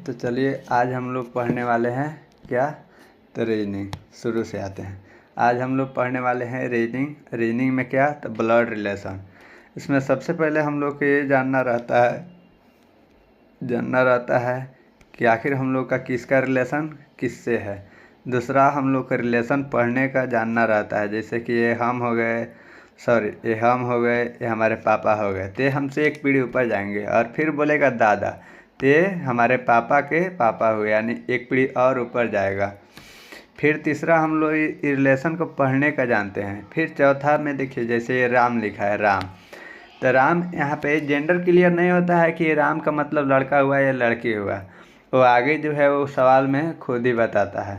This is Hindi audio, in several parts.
तो चलिए आज हम लोग पढ़ने वाले हैं क्या, तो रीजनिंग शुरू से आते हैं। आज हम लोग पढ़ने वाले हैं रीजनिंग में क्या, तो ब्लड रिलेशन। इसमें सबसे पहले हम लोग को ये जानना रहता है कि आखिर हम लोग का किसका रिलेशन किससे है। दूसरा हम लोग का रिलेशन पढ़ने का जानना रहता है, जैसे कि ये हम हो गए, ये हम हो गए, ये हमारे पापा हो गए, तो हमसे एक पीढ़ी ऊपर जाएंगे। और फिर बोलेगा दादा, तो ये हमारे पापा के पापा हुए, यानी एक पीढ़ी और ऊपर जाएगा। फिर तीसरा हम लोग रिलेशन को पढ़ने का जानते हैं। फिर चौथा में देखिए, जैसे ये राम लिखा है, राम, तो राम यहाँ पे जेंडर क्लियर नहीं होता है कि राम का मतलब लड़का हुआ या लड़की हुआ, वो आगे जो है वो सवाल में खुद ही बताता है।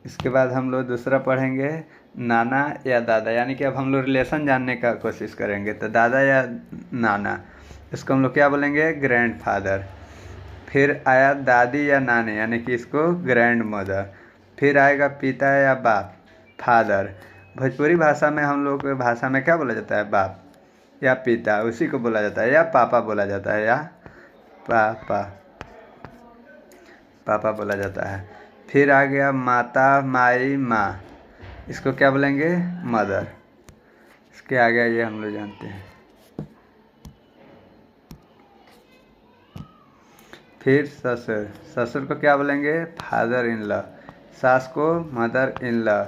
इसके बाद हम लोग दूसरा पढ़ेंगे नाना या दादा, यानी कि अब हम लोग रिलेशन जानने का कोशिश करेंगे। तो दादा या नाना, इसको हम लोग क्या बोलेंगे, ग्रैंड फादर। फिर आया दादी या नानी, यानी कि इसको ग्रैंड मदर। फिर आएगा पिता या बाप, फादर। भोजपुरी भाषा में हम लोग के भाषा में क्या बोला जाता है, बाप या पिता, उसी को बोला जाता है, या पापा बोला जाता है, या पापा बोला जाता है। फिर आ गया माता, माई, माँ, इसको क्या बोलेंगे, मदर। इसके आगे ये हम लोग जानते हैं। फिर ससुर को क्या बोलेंगे, फादर इन लॉ। सास को मदर इन लॉ।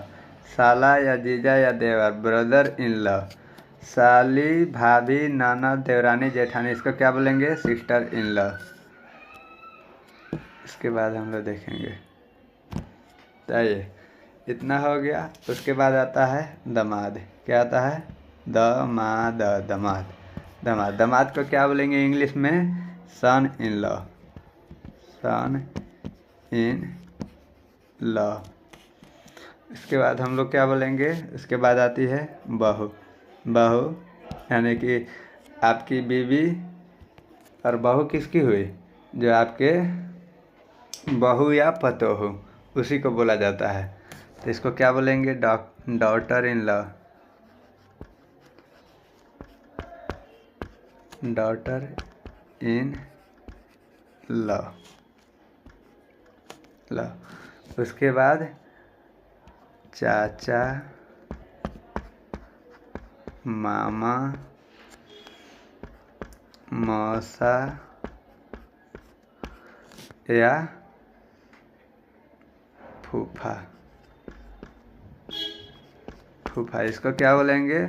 साला या जीजा या देवर, ब्रदर इन लॉ। साली, भाभी, नाना, देवरानी, जेठानी, इसको क्या बोलेंगे, सिस्टर इन लॉ। इसके बाद हम लोग देखेंगे, चाहिए इतना हो गया। उसके बाद आता है दामाद। क्या आता है, दामाद को क्या बोलेंगे इंग्लिश में, सन इन लॉ, इसके बाद हम लोग क्या बोलेंगे, इसके बाद आती है बहू, यानी कि आपकी बीवी। और बहू किसकी हुई, जो आपके बहू या पतोहू, उसी को बोला जाता है। तो इसको क्या बोलेंगे, डॉटर इन लॉ, उसके बाद चाचा, मामा, मौसा या फूफा, इसको क्या बोलेंगे,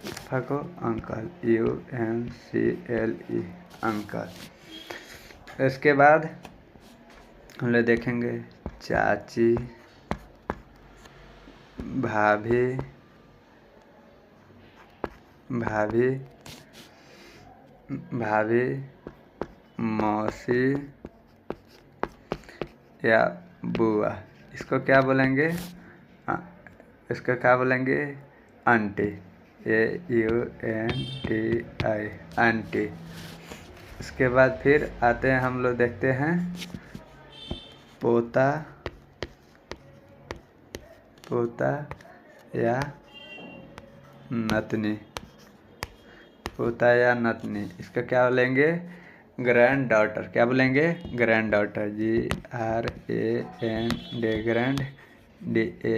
फूफा को अंकल, UNCLE, अंकल। इसके बाद हम लोग देखेंगे चाची, भाभी, मौसी या बुआ, इसको क्या बोलेंगे, आंटी, AUNTI, आंटी। इसके बाद फिर आते हैं, हम लोग देखते हैं पोता या नतनी, इसका क्या बोलेंगे, ग्रैंड डॉटर। क्या बोलेंगे, grand daughter, GRAND, DAUGHTER,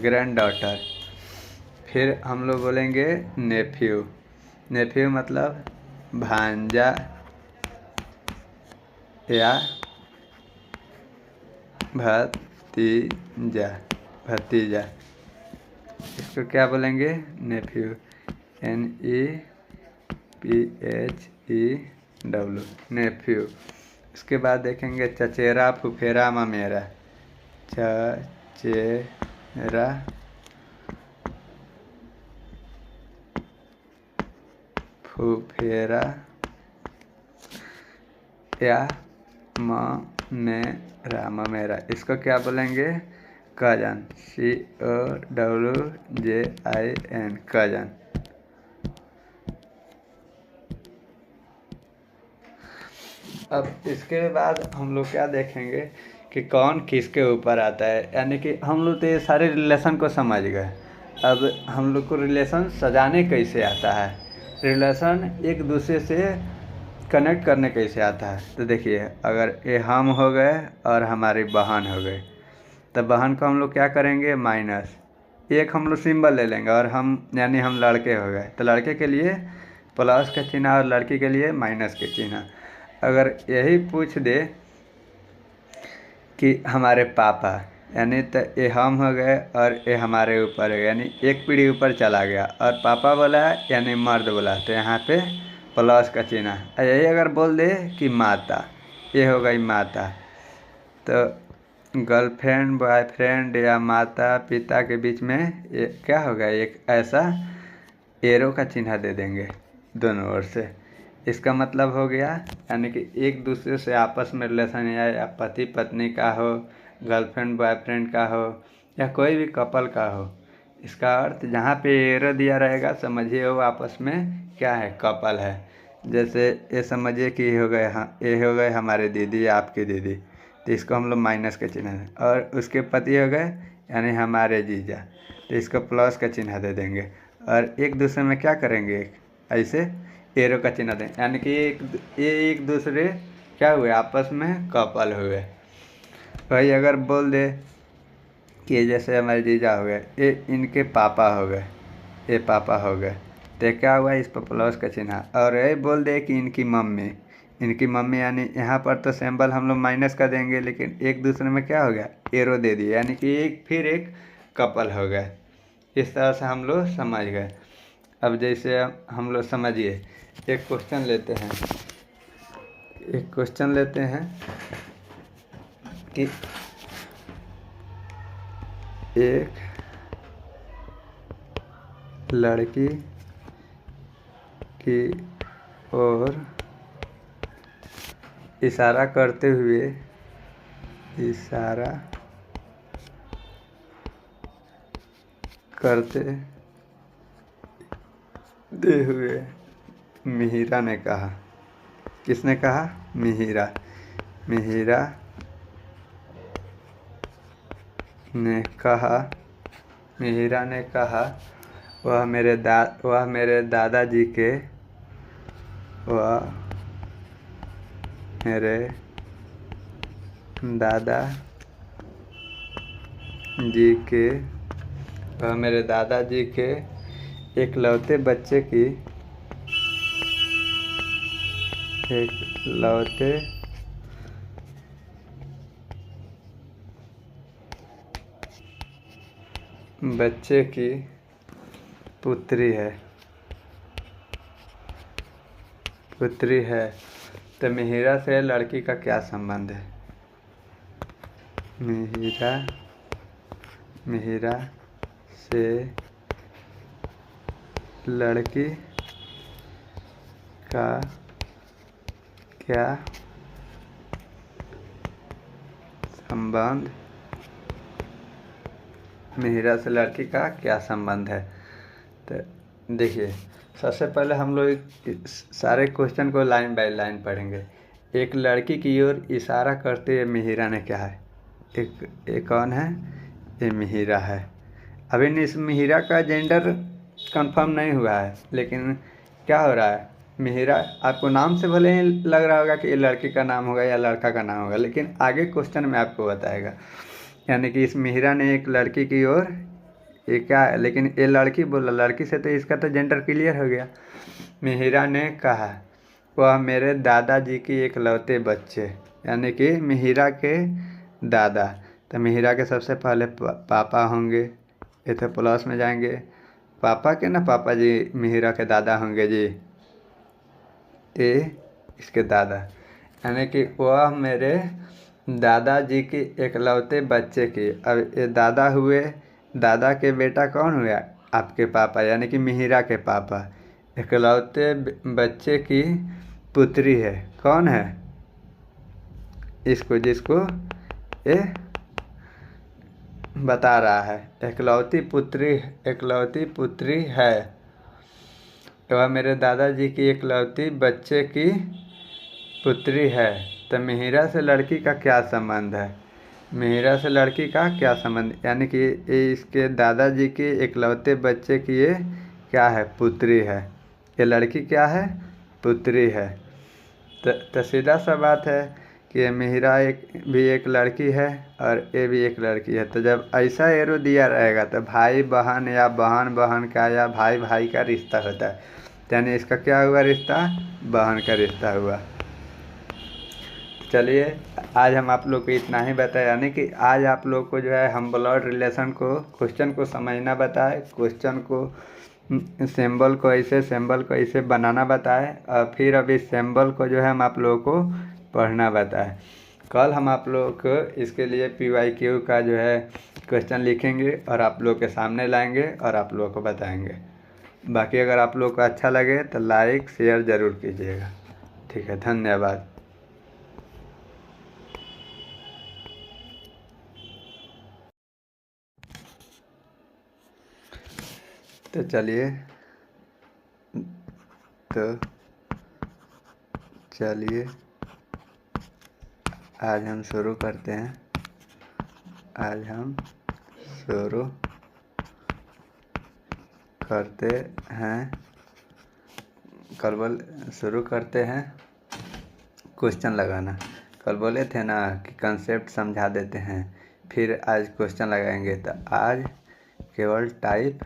grand daughter. फिर हम लोग बोलेंगे नेफ्यू मतलब भांजा या भतीजा, इसको क्या बोलेंगे, नेफ्यू, NEPHEW, नेफ्यू। इसके बाद देखेंगे चचेरा, फुफेरा, ममेरा, चचेरा, फुफेरा या ममेरा, इसको क्या बोलेंगे, कजन, COWJIN, कजन। अब इसके बाद हम लोग क्या देखेंगे कि कौन किसके ऊपर आता है, यानी कि हम लोग तो ये सारे रिलेशन को समझ गए। अब हम लोग को रिलेशन सजाने कैसे आता है, रिलेशन एक दूसरे से कनेक्ट करने कैसे आता है, तो देखिए अगर ये हम हो गए और हमारी बहन हो गई, तब बहन को हम लोग क्या करेंगे, माइनस एक हम लोग सिंबल ले लेंगे, और हम यानी हम लड़के हो गए तो लड़के के लिए प्लस का चिन्ह और लड़की के लिए माइनस के चिन्ह। अगर यही पूछ दे कि हमारे पापा, यानी तो ये हम हो गए और ये हमारे ऊपर है, यानी एक पीढ़ी ऊपर चला गया, और पापा बोला यानी मर्द बोला, तो यहाँ पे प्लस का चिन्ह है। यही अगर बोल दे कि माता, ये हो गई माता, तो गर्लफ्रेंड बॉयफ्रेंड या माता पिता के बीच में ये क्या होगा, एक ऐसा एरो का चिन्ह दे देंगे दोनों ओर से। इसका मतलब हो गया यानी कि एक दूसरे से आपस में रिलेशन, या पति पत्नी का हो, गर्लफ्रेंड बॉयफ्रेंड का हो, या कोई भी कपल का हो, इसका अर्थ जहाँ पे एरो दिया रहेगा समझिए वो आपस में क्या है, कपल है। जैसे ये समझिए कि ये हो गए, हाँ ये हो गए हमारे दीदी या आपकी दीदी, तो इसको हम लोग माइनस का चिन्ह दें, और उसके पति हो गए यानी हमारे जीजा, तो इसको प्लस का चिन्ह दे देंगे, और एक दूसरे में क्या करेंगे, ऐसे एरो का चिन्ह दें, यानी कि एक दूसरे क्या हुए, आपस में कपल हुए। भाई अगर बोल दे कि जैसे हमारे जीजा हो गए, ये इनके पापा हो गए, ये पापा हो गए, तो क्या हुआ, इस पर प्लस का चिन्ह। और ये बोल दे कि इनकी मम्मी यानी यहाँ पर तो सिंबल हम लोग माइनस का देंगे, लेकिन एक दूसरे में क्या हो गया, एरो दे दिया, यानी कि फिर एक कपल हो गए। इस तरह से हम लोग समझ गए। अब जैसे हम लोग समझिए, एक क्वेश्चन लेते हैं कि एक लड़की की ओर इशारा करते हुए मिहिरा ने कहा, किसने कहा, मिहिरा ने कहा वह मेरे दादाजी के एकलौते बच्चे की पुत्री है, तो मिहिरा से लड़की का क्या संबंध है, मिहिरा से लड़की का क्या संबंध है। तो देखिए सबसे पहले हम लोग सारे क्वेश्चन को लाइन बाय लाइन पढ़ेंगे। एक लड़की की ओर इशारा करते हुए मिहिरा ने क्या है, एक कौन है, ये मिहिरा है। अभी इस मिहिरा का जेंडर कंफर्म नहीं हुआ है, लेकिन क्या हो रहा है, मिहिरा आपको नाम से भले ही लग रहा होगा कि ये लड़की का नाम होगा या लड़का का नाम होगा, लेकिन आगे क्वेश्चन में आपको बताएगा। यानी कि इस मिहिरा ने एक लड़की की ओर, ये क्या है, लेकिन ये लड़की बोला, लड़की से तो इसका तो जेंडर क्लियर हो गया। मिहिरा ने कहा वह मेरे दादाजी की एकलौते बच्चे, यानी कि मिहिरा के दादा, तो मिहिरा के सबसे पहले पापा होंगे, ये तो प्लस में जाएंगे, पापा के ना, पापा जी मिहिरा के दादा होंगे जी, ये इसके दादा, यानी कि वह मेरे दादाजी की एकलौते बच्चे की। अब ये दादा हुए, दादा के बेटा कौन हुआ, आपके पापा, यानी कि मिहिरा के पापा, एकलौते बच्चे की पुत्री है, कौन है, जिसको ये बता रहा है, एकलौती पुत्री है, वह मेरे दादाजी की एकलौती बच्चे की पुत्री है। तो मिहिरा से लड़की का क्या संबंध है, यानी कि ये इसके दादाजी के एकलौते बच्चे की ये क्या है, पुत्री है। कि लड़की क्या है, पुत्री है। तो सीधा सा बात है कि मिहिरा एक लड़की है और ये भी एक लड़की है। तो जब ऐसा एरो दिया रहेगा तो भाई बहन या बहन बहन का या भाई भाई का रिश्ता होता है, यानी इसका क्या हुआ रिश्ता, बहन का रिश्ता हुआ। चलिए आज हम आप लोग को इतना ही बताया, यानी कि आज आप लोग को जो है हम ब्लड रिलेशन को क्वेश्चन को समझना बताए, क्वेश्चन को सिंबल को ऐसे बनाना बताए, और फिर अभी सिंबल को जो है हम आप लोगों को पढ़ना बताए। कल हम आप लोग को इसके लिए PYQ का जो है क्वेश्चन लिखेंगे और आप लोग के सामने लाएंगे और आप लोगों को बताएंगे। बाकी अगर आप लोग को अच्छा लगे तो लाइक शेयर ज़रूर कीजिएगा। ठीक है, धन्यवाद। तो चलिए आज हम शुरू करते हैं। आज हम शुरू करते हैं शुरू करते हैं क्वेश्चन लगाना। कल बोले थे ना कि कंसेप्ट समझा देते हैं, फिर आज क्वेश्चन लगाएंगे। तो आज केवल टाइप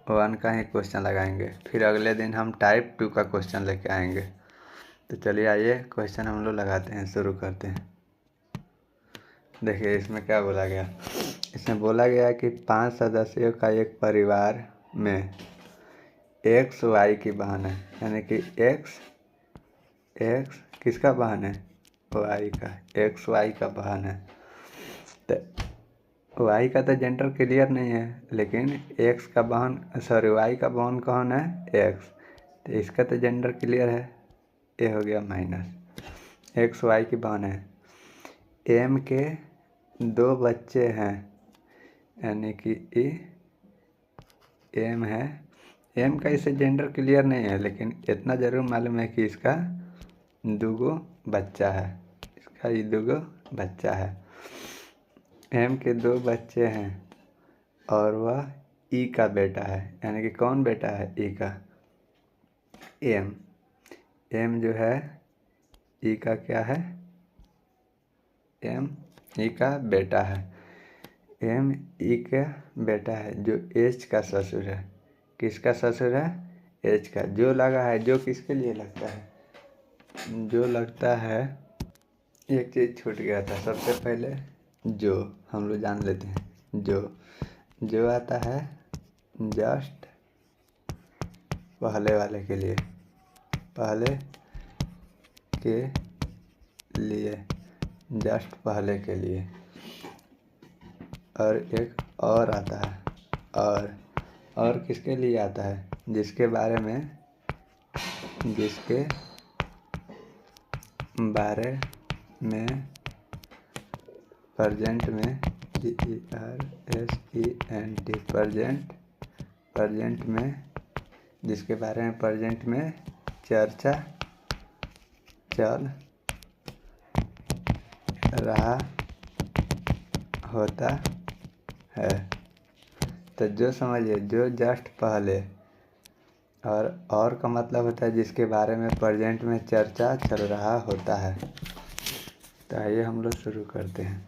1 का ही क्वेश्चन लगाएंगे, फिर अगले दिन हम टाइप 2 का क्वेश्चन लेके आएंगे। तो चलिए आइए क्वेश्चन हम लोग लगाते हैं, शुरू करते हैं। देखिए इसमें क्या बोला गया। इसमें बोला गया कि 5 सदस्यों का एक परिवार में x y की बहन है, यानी कि x किसका बहन है, y का, x y का बहन है। तो y का तो जेंडर क्लियर नहीं है, लेकिन x का बहन y का बहन कौन है, x। तो इसका तो जेंडर क्लियर है, ये हो गया माइनस। x y की बहन है, m के 2 बच्चे हैं, यानी कि m है, m का इसे जेंडर क्लियर नहीं है, लेकिन इतना ज़रूर मालूम है कि इसका 2 बच्चा है, इसका ये 2 बच्चा है। m के 2 बच्चे हैं और वह e का बेटा है, यानी कि कौन बेटा है, e का, m जो है e का क्या है, m e का बेटा है। m e का बेटा है जो h का ससुर है। किसका ससुर है, h का। जो लगा है, जो किसके लिए लगता है, जो लगता है, एक चीज़ छूट गया था सबसे पहले, जो हम लोग जान लेते हैं। जो आता है जस्ट पहले वाले के लिए, पहले के लिए, जस्ट पहले के लिए। और एक और आता है, और किसके लिए आता है, जिसके बारे में प्रेजेंट में प्रेजेंट में, जिसके बारे में प्रेजेंट में चर्चा चल रहा होता है। तो जो समझिए, जो जस्ट पहले, और का मतलब होता है जिसके बारे में प्रेजेंट में चर्चा चल रहा होता है। तो आइए हम लोग शुरू करते हैं।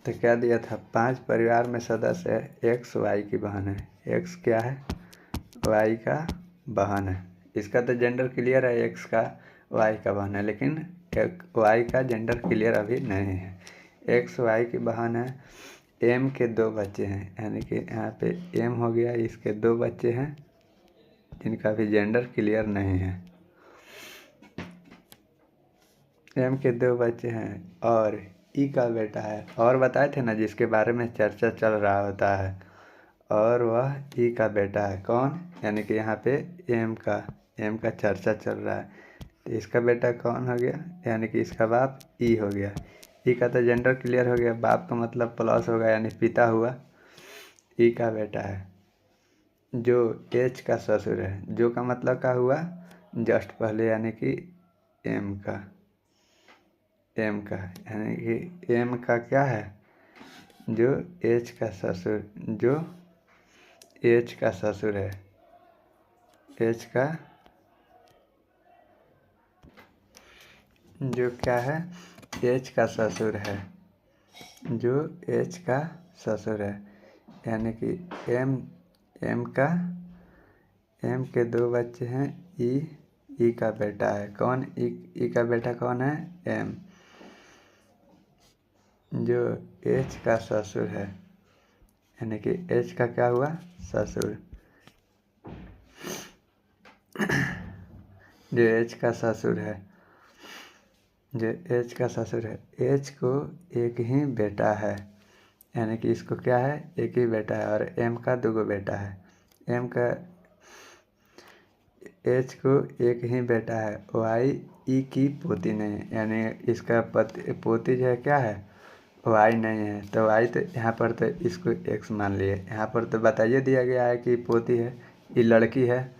तो क्या दिया था, 5 परिवार में सदस्य है, x y की बहन है। x क्या है, y का बहन है। इसका तो जेंडर क्लियर है, x का y का बहन है, लेकिन y का जेंडर क्लियर अभी नहीं है। x y की बहन है, m के 2 बच्चे हैं, यानी कि यहाँ पे m हो गया, इसके 2 बच्चे हैं जिनका भी जेंडर क्लियर नहीं है। m के 2 बच्चे हैं और ई का बेटा है, और बताए थे ना जिसके बारे में चर्चा चल रहा होता है, और वह ई का बेटा है। कौन, यानी कि यहाँ पे एम का चर्चा चल रहा है, तो इसका बेटा कौन हो गया, यानी कि इसका बाप ई हो गया। ई का तो जेंडर क्लियर हो गया, बाप का मतलब प्लस होगा यानी पिता हुआ, ई का बेटा है, जो एच का ससुर है। जो का मतलब क्या हुआ, जस्ट पहले यानी कि एम का, यानी कि एम का क्या है, जो एच का ससुर, जो एच का ससुर है, एच का जो क्या है, एच का ससुर है, जो एच का ससुर है, यानी कि एम एम के दो बच्चे हैं, ई का बेटा है। कौन ई का बेटा कौन है, एम, जो एच का ससुर है, यानी कि एच का क्या हुआ, ससुर, जो एच का ससुर है, जो एच का ससुर है। एच को एक ही बेटा है, यानी कि इसको क्या है, एक ही बेटा है, और एम का दो बेटा है। एम का एच को एक ही बेटा है, वाई ई की पोती नहीं है, यानी इसका पोती जो है क्या है, वाई नहीं है। तो वाई तो यहाँ पर तो इसको एक्स मान लिए, यहाँ पर तो बताइए दिया गया है कि पोती है, ये लड़की है,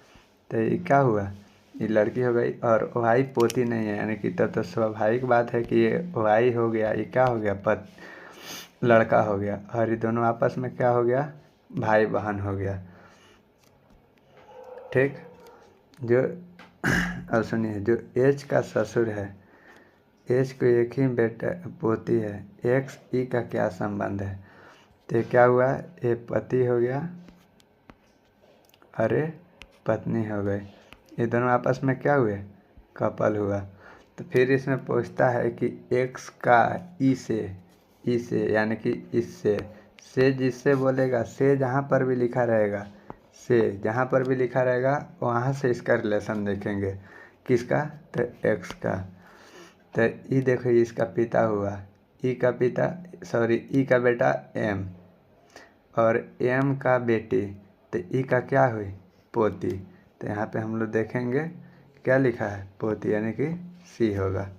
तो ये क्या हुआ, ये लड़की हो गई, और वाई पोती नहीं है, यानी कि तब तो स्वाभाविक बात है कि ये वाई हो गया, ये क्या हो गया, लड़का हो गया, और ये दोनों आपस में क्या हो गया, भाई बहन हो गया। ठीक, जो अब सुनिए, जो एच का ससुर है, एच को एक ही बेटा पोती है, एक्स ई का क्या संबंध है, तो क्या हुआ, ये पति हो गया, अरे पत्नी हो गई, ये दोनों आपस में क्या हुए, कपल हुआ। तो फिर इसमें पूछता है कि एक्स का ई से यानी कि इससे, से जिससे बोलेगा, से जहाँ पर भी लिखा रहेगा, से जहाँ पर भी लिखा रहेगा वहाँ से इसका रिलेशन देखेंगे, किसका, तो एक्स का। तो ई देखो, इसका पिता हुआ, ई का पिता, सॉरी ई का बेटा एम, और एम का बेटी, तो ई का क्या हुई, पोती। तो यहाँ पे हम लोग देखेंगे क्या लिखा है, पोती, यानी कि सी होगा।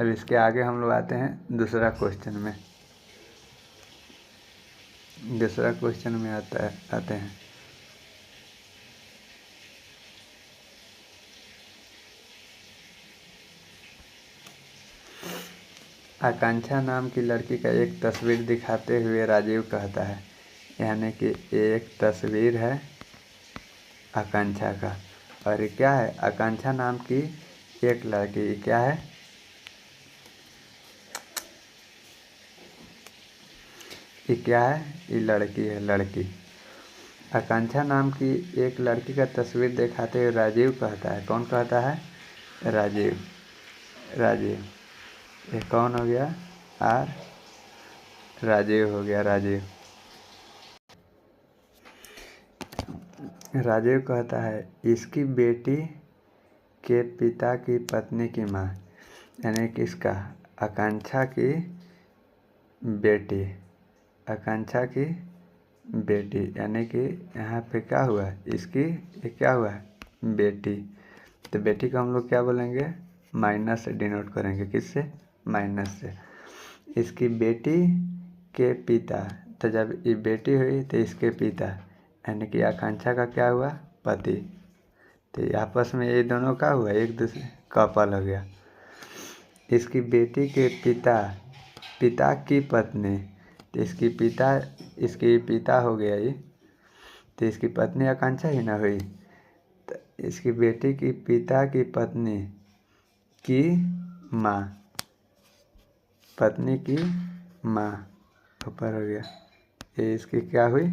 अब इसके आगे हम लोग आते हैं दूसरा क्वेश्चन में, दूसरा क्वेश्चन में आते हैं। आकांक्षा नाम की लड़की का एक तस्वीर दिखाते हुए राजीव कहता है, यानी कि एक तस्वीर है आकांक्षा का, और ये क्या है, आकांक्षा नाम की एक लड़की, क्या है, ये क्या है, ये लड़की है, लड़की। आकांक्षा नाम की एक लड़की का तस्वीर दिखाते हुए राजीव कहता है, कौन कहता है, राजीव, ये कौन हो गया, आर, राजीव हो गया, राजीव कहता है, इसकी बेटी के पिता की पत्नी की माँ, यानी किसका, आकांक्षा की बेटी, आकांक्षा की बेटी, यानी कि यहाँ पे क्या हुआ, इसकी ये क्या हुआ, बेटी। तो बेटी को हम लोग क्या बोलेंगे, माइनस से डिनोट करेंगे, किससे, माइनस से। इसकी बेटी के पिता, तो जब ये बेटी हुई तो इसके पिता, यानी कि आकांक्षा का क्या हुआ, पति। तो आपस में ये दोनों का हुआ, एक दूसरे कपल हो गया। इसकी बेटी के पिता की पत्नी, तो इसकी पिता हो गया ये, तो इसकी पत्नी आकांक्षा ही ना हुई। तो इसकी बेटी की पिता की पत्नी की माँ, पत्नी की माँ ऊपर हो गया, ये इसकी क्या हुई,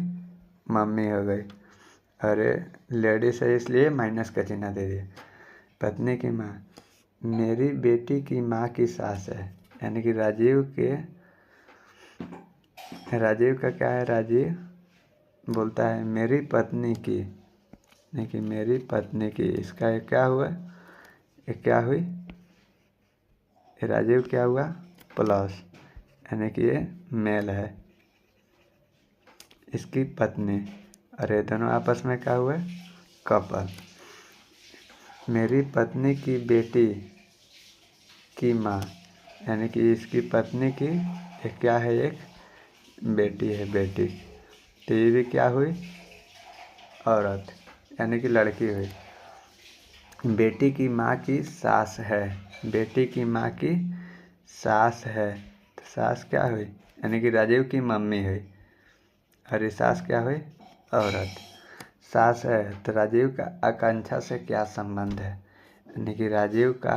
मम्मी हो गई, अरे लेडीज है इसलिए माइनस का चिन्ह दे दिए। पत्नी की माँ, मेरी बेटी की माँ की सास है, यानी कि राजीव का क्या है, राजीव बोलता है मेरी पत्नी की, यानी कि मेरी पत्नी की, इसका ये क्या हुआ, ये क्या हुई, राजीव क्या हुआ, प्लस, यानी कि ये मेल है, इसकी पत्नी, अरे दोनों आपस में क्या हुए, कपल। मेरी पत्नी की बेटी की माँ, यानी कि इसकी पत्नी की एक क्या है, एक बेटी है, बेटी। तो ये भी क्या हुई, औरत, यानी कि लड़की हुई। बेटी की माँ की सास है, बेटी की माँ की सास है, तो सास क्या हुई, यानी कि राजीव की मम्मी हुई। और ये सास क्या हुई, औरत। सास है तो राजीव का आकांक्षा से क्या संबंध है, यानी कि राजीव का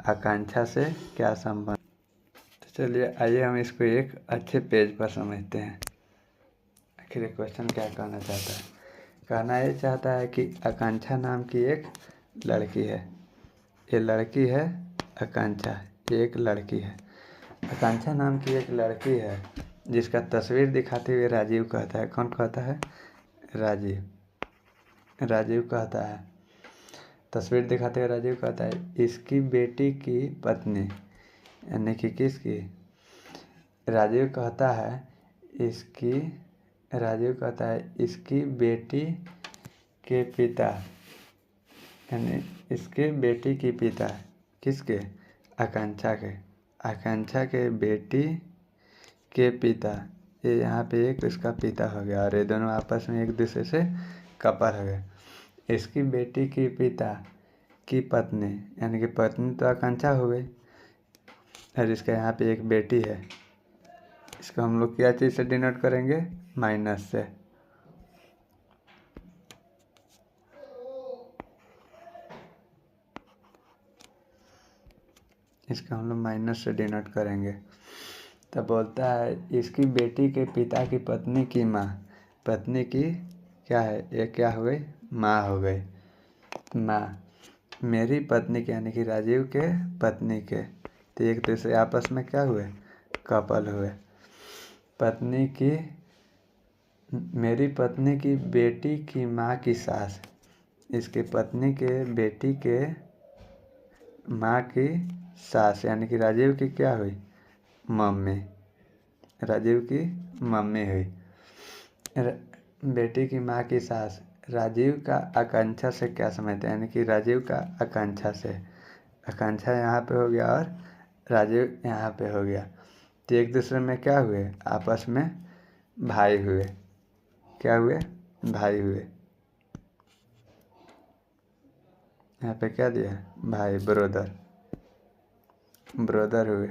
आकांक्षा से क्या संबंध। तो चलिए आइए हम इसको एक अच्छे पेज पर समझते हैं। आखिर ये क्वेश्चन क्या कहना चाहता है। कहना ये चाहता है कि आकांक्षा नाम की एक लड़की है, ये लड़की है आकांक्षा, ये एक लड़की है। आकांक्षा नाम की एक लड़की है जिसका तस्वीर दिखाते हुए राजीव कहता है, कौन कहता है, राजीव, राजीव कहता है, तस्वीर दिखाते हुए राजीव कहता है इसकी बेटी की पत्नी, यानी कि किसकी, राजीव कहता है इसकी, राजीव कहता है इसकी बेटी के पिता, यानी इसके बेटी की पिता, किसके, आकांक्षा के, आकांक्षा के बेटी के पिता, ये यहाँ पे एक इसका पिता हो गया और ये दोनों आपस में एक दूसरे से कपल हो गए। इसकी बेटी की पिता की पत्नी, यानी कि पत्नी तो आकांक्षा हो गई, और इसका यहाँ पे एक बेटी है, इसको हम लोग क्या चीज़ से डिनोट करेंगे, माइनस से। इसका हम लोग माइनस से डिनोट करेंगे। तब बोलता है इसकी बेटी के पिता की पत्नी की माँ, पत्नी की क्या है, ये क्या हो गई, माँ हो गई, माँ। मेरी पत्नी के, यानी कि राजीव के पत्नी के, तो एक दूसरे आपस में क्या हुए, कपल हुए। पत्नी की, मेरी पत्नी की बेटी की माँ की सास, इसकी पत्नी के बेटी के माँ की सास, यानी कि राजीव की क्या हुई, मम्मी, राजीव की मम्मी हुई। बेटी की माँ की सास, राजीव का आकांक्षा से क्या समझते हैं, यानी कि राजीव का आकांक्षा से, आकांक्षा यहाँ पे हो गया और राजीव यहाँ पे हो गया, तो एक दूसरे में क्या हुए, आपस में भाई हुए, क्या हुए, भाई हुए। यहाँ पे क्या दिया है, भाई, ब्रदर, ब्रदर हुए।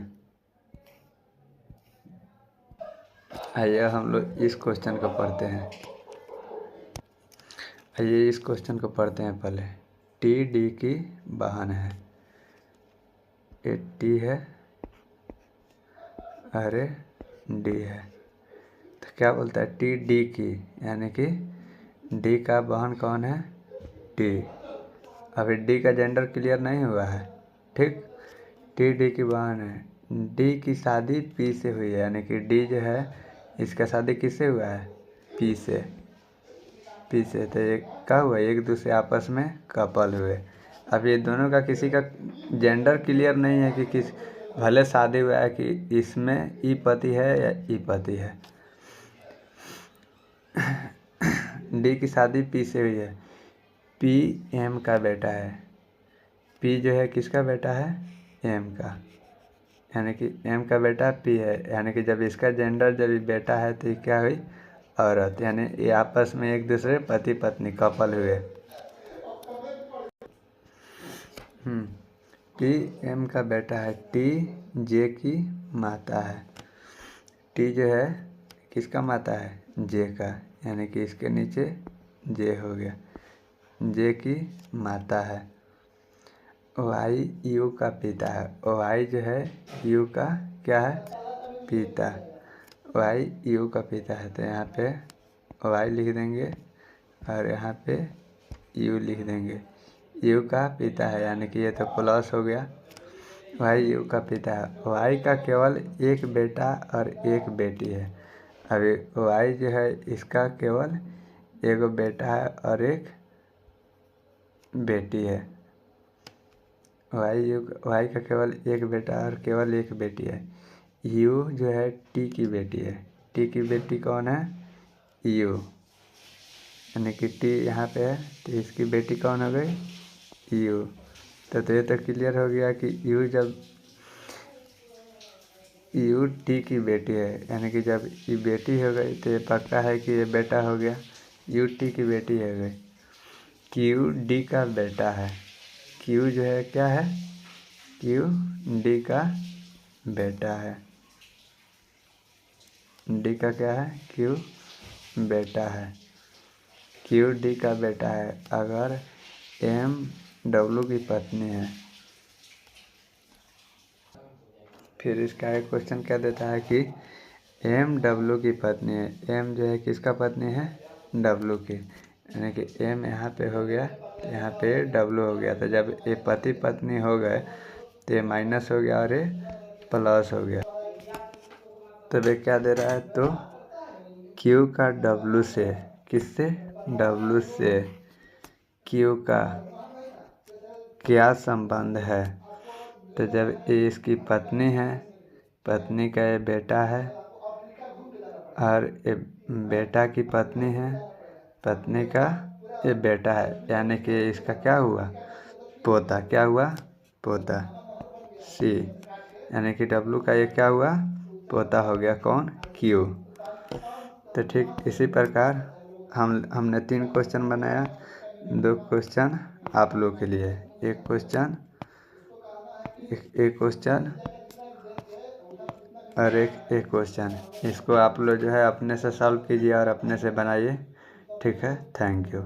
आइए हम लोग इस क्वेश्चन को पढ़ते हैं, आइए इस क्वेश्चन को पढ़ते हैं पहले। टी डी की बहन है, ये टी है अरे डी है, तो क्या बोलता है, टी डी की, यानी कि डी का बहन कौन है, टी। अभी डी का जेंडर क्लियर नहीं हुआ है, ठीक। टी डी की बहन है, डी की शादी पी से हुई है, यानी कि डी जो है इसका शादी किससे हुआ है, पी से, पी से। तो ये क्या हुआ, एक दूसरे आपस में कपल हुए। अब ये दोनों का किसी का जेंडर क्लियर नहीं है कि किस, भले शादी हुआ है कि इसमें ई पति है या ई पति है। डी की शादी पी से हुई है, पी एम का बेटा है, पी जो है किसका बेटा है, एम का, यानी कि एम का बेटा पी है, यानी कि जब इसका जेंडर जब बेटा है तो ये क्या हुई, औरत, यानी ये आपस में एक दूसरे पति पत्नी कपल हुए। टी एम का बेटा है, टी जे की माता है, टी जो है किसका माता है, जे का, यानी कि इसके नीचे जे हो गया, जे की माता है। वाई यू का पिता है, वाई जो है यू का क्या है, पिता, वाई यू का पिता है, तो यहाँ पे वाई लिख देंगे और यहाँ पे यू लिख देंगे, यू का पिता है, यानी कि ये तो प्लस हो गया, वाई यू का पिता है। वाई का केवल एक बेटा और एक बेटी है, अभी वाई जो है इसका केवल एक बेटा है और एक बेटी है, वाई का केवल एक बेटा और केवल एक बेटी है। यू जो है टी की बेटी है, टी की बेटी कौन है, यू, यानी कि टी यहाँ पे है तो इसकी बेटी कौन हो गई, यू। तो ये तो क्लियर हो गया कि यू जब यू टी की बेटी है, यानी कि जब ये बेटी हो गई तो ये पक्का है कि ये बेटा हो गया। यू टी की बेटी हो गई। क्यू डी का बेटा है। क्यू जो है क्या है, क्यू डी का बेटा है। डी का क्या है, क्यू बेटा है। क्यू डी का बेटा है। अगर एम डब्लू की पत्नी है, फिर इसका एक क्वेश्चन क्या देता है कि एम डब्लू की पत्नी है। एम जो है किसका पत्नी है, डब्लू की, यानी कि एम यहाँ पे हो गया, यहाँ पे डब्लू हो गया। तो जब ये पति पत्नी हो गए तो ये माइनस हो गया और ये प्लस हो गया। तो वे क्या दे रहा है, तो क्यू का डब्लू से, किससे, डब्लू से क्यू का क्या संबंध है। तो जब ये इसकी पत्नी है, पत्नी का ये बेटा है, और ये बेटा की पत्नी है, पत्नी का ये बेटा है, यानी कि इसका क्या हुआ, पोता। क्या हुआ, पोता। सी, यानी कि डब्लू का ये क्या हुआ, पोता हो गया। कौन, क्यू। तो ठीक इसी प्रकार हमने 3 क्वेश्चन बनाया। 2 क्वेश्चन आप लोग के लिए, एक क्वेश्चन और एक क्वेश्चन। इसको आप लोग जो है अपने से सॉल्व कीजिए और अपने से बनाइए। ठीक है, थैंक यू।